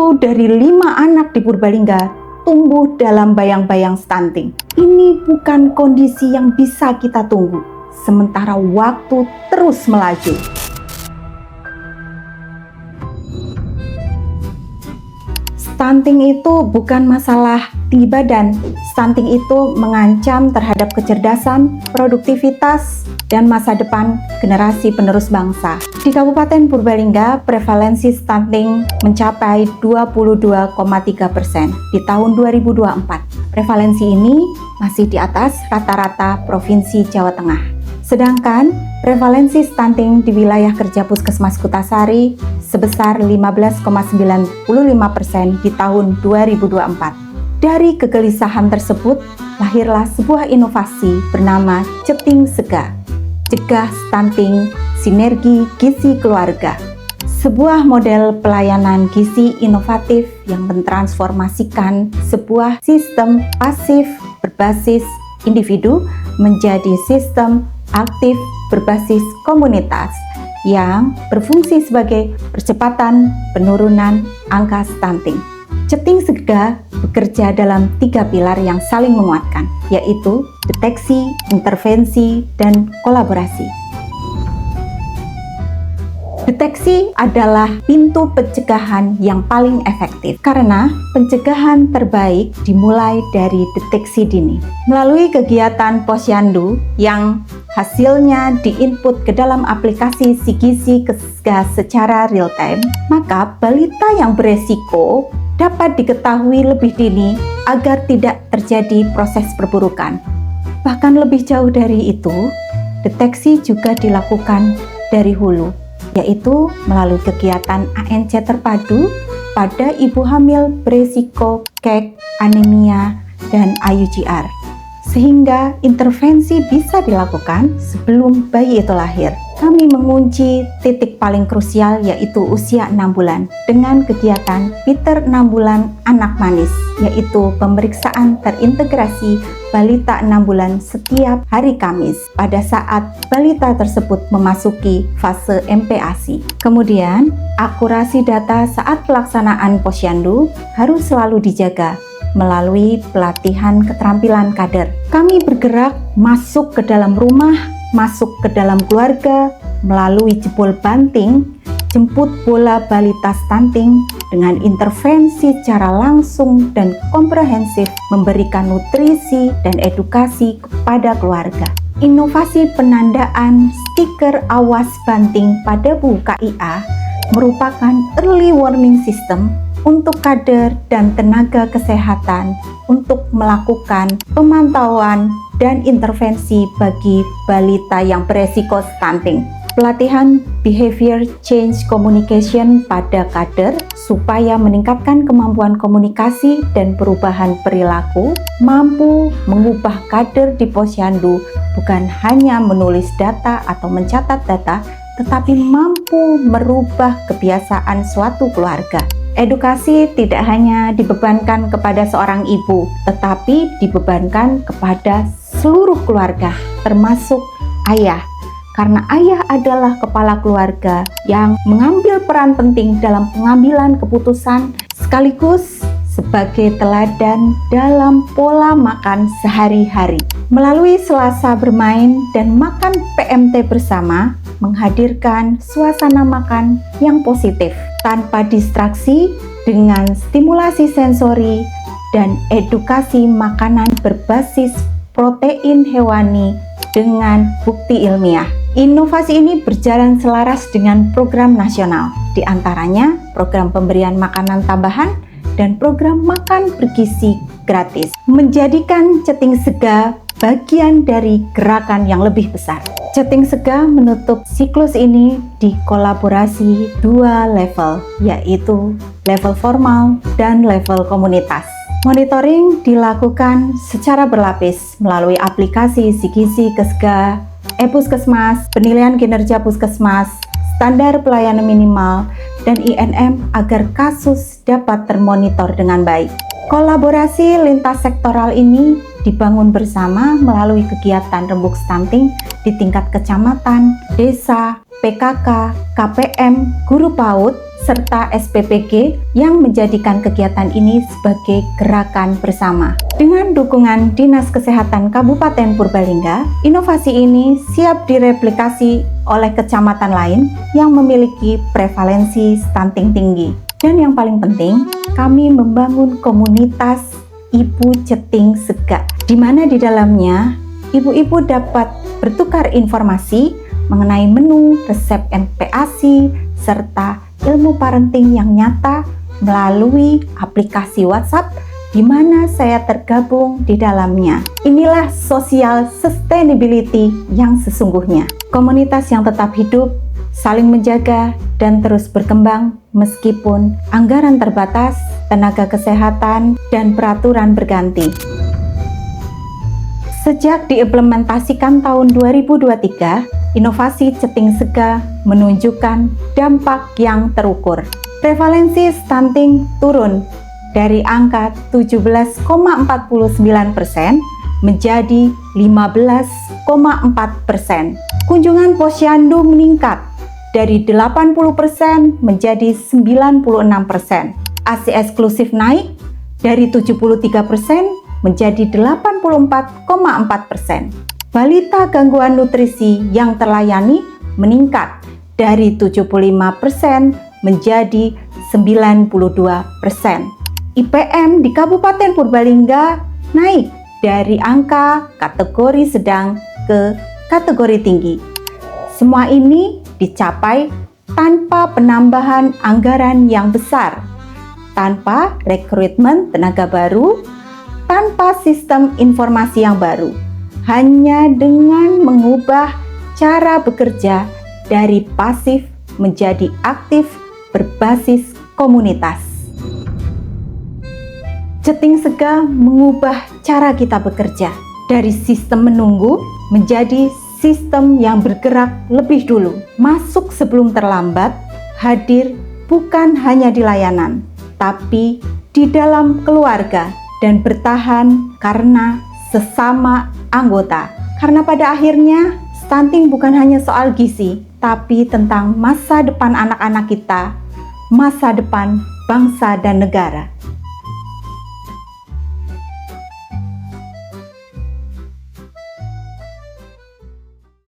1 dari 5 anak di Purbalingga tumbuh dalam bayang-bayang stunting. Ini bukan kondisi yang bisa kita tunggu, sementara waktu terus melaju. Stunting itu bukan masalah tinggi badan. Stunting itu mengancam terhadap kecerdasan, produktivitas, dan masa depan generasi penerus bangsa. Di Kabupaten Purbalingga, prevalensi stunting mencapai 22,3% di tahun 2024. Prevalensi ini masih di atas rata-rata Provinsi Jawa Tengah. Sedangkan prevalensi stunting di wilayah kerja Puskesmas Kutasari sebesar 15,95% di tahun 2024. Dari kegelisahan tersebut, lahirlah sebuah inovasi bernama Ceting Sega, Cegah Stunting Sinergi Gizi Keluarga. Sebuah model pelayanan gizi inovatif yang mentransformasikan sebuah sistem pasif berbasis individu menjadi sistem aktif berbasis komunitas yang berfungsi sebagai percepatan penurunan angka stunting. Ceting Sega bekerja dalam 3 pilar yang saling menguatkan, yaitu deteksi, intervensi, dan kolaborasi. Deteksi adalah pintu pencegahan yang paling efektif karena pencegahan terbaik dimulai dari deteksi dini. Melalui kegiatan Posyandu yang hasilnya diinput ke dalam aplikasi Sigisi Kesga secara real time, maka balita yang beresiko dapat diketahui lebih dini agar tidak terjadi proses perburukan. Bahkan lebih jauh dari itu, deteksi juga dilakukan dari hulu, yaitu melalui kegiatan ANC terpadu pada ibu hamil beresiko KEK, anemia, dan IUGR, sehingga intervensi bisa dilakukan sebelum bayi itu lahir. Kami mengunci titik paling krusial, yaitu usia 6 bulan dengan kegiatan Piter 6 bulan anak manis, yaitu pemeriksaan terintegrasi balita 6 bulan setiap hari Kamis pada saat balita tersebut memasuki fase MPASI. Kemudian, akurasi data saat pelaksanaan posyandu harus selalu dijaga melalui pelatihan keterampilan kader. Kami bergerak masuk ke dalam rumah, masuk ke dalam keluarga melalui jebol banting, jemput bola balita stunting dengan intervensi secara langsung dan komprehensif, memberikan nutrisi dan edukasi kepada keluarga. Inovasi penandaan stiker awas banting pada buku KIA merupakan early warning system untuk kader dan tenaga kesehatan untuk melakukan pemantauan dan intervensi bagi balita yang beresiko stunting. Pelatihan behavior change communication pada kader supaya meningkatkan kemampuan komunikasi dan perubahan perilaku, mampu mengubah kader di posyandu bukan hanya menulis data atau mencatat data, tetapi mampu merubah kebiasaan suatu keluarga. Edukasi tidak hanya dibebankan kepada seorang ibu, tetapi dibebankan kepada seluruh keluarga, termasuk ayah. Karena ayah adalah kepala keluarga yang mengambil peran penting dalam pengambilan keputusan sekaligus sebagai teladan dalam pola makan sehari-hari. Melalui Selasa bermain dan makan PMT bersama, menghadirkan suasana makan yang positif, tanpa distraksi, dengan stimulasi sensori dan edukasi makanan berbasis protein hewani dengan bukti ilmiah. Inovasi ini berjalan selaras dengan program nasional, di antaranya program pemberian makanan tambahan dan program makan bergizi gratis, menjadikan Ceting Sega bagian dari gerakan yang lebih besar. Ceting Sega menutup siklus ini di kolaborasi 2 level, yaitu level formal dan level komunitas. Monitoring dilakukan secara berlapis melalui aplikasi Sigisi Kesga, e-Puskesmas, penilaian kinerja Puskesmas, standar pelayanan minimal, dan INM agar kasus dapat termonitor dengan baik. Kolaborasi lintas sektoral ini dibangun bersama melalui kegiatan rembuk stunting di tingkat kecamatan, desa, PKK, KPM, guru PAUD, serta SPPG yang menjadikan kegiatan ini sebagai gerakan bersama. Dengan dukungan Dinas Kesehatan Kabupaten Purbalingga, inovasi ini siap direplikasi oleh kecamatan lain yang memiliki prevalensi stunting tinggi. Dan yang paling penting, kami membangun komunitas Ibu Ceting Sega, di mana di dalamnya ibu-ibu dapat bertukar informasi mengenai menu, resep MPASI, serta ilmu parenting yang nyata melalui aplikasi WhatsApp di mana saya tergabung di dalamnya. Inilah social sustainability yang sesungguhnya. Komunitas yang tetap hidup, saling menjaga, dan terus berkembang meskipun anggaran terbatas, tenaga kesehatan, dan peraturan berganti. Sejak diimplementasikan tahun 2023, inovasi Ceting Sega menunjukkan dampak yang terukur. Prevalensi stunting turun dari angka 17,49% menjadi 15,4%. Kunjungan posyandu meningkat dari 80% menjadi 96%. ASI eksklusif naik dari 73% menjadi 84,4%. Balita gangguan nutrisi yang terlayani meningkat dari 75% menjadi 92%. IPM di Kabupaten Purbalingga naik dari angka kategori sedang ke kategori tinggi. Semua ini dicapai tanpa penambahan anggaran yang besar, tanpa rekrutmen tenaga baru, tanpa sistem informasi yang baru, hanya dengan mengubah cara bekerja dari pasif menjadi aktif berbasis komunitas. Ceting Sega mengubah cara kita bekerja dari sistem menunggu menjadi sistem yang bergerak lebih dulu, masuk sebelum terlambat, hadir bukan hanya di layanan, tapi di dalam keluarga, dan bertahan karena sesama anggota. Karena pada akhirnya stunting bukan hanya soal gizi, tapi tentang masa depan anak-anak kita, masa depan bangsa dan negara.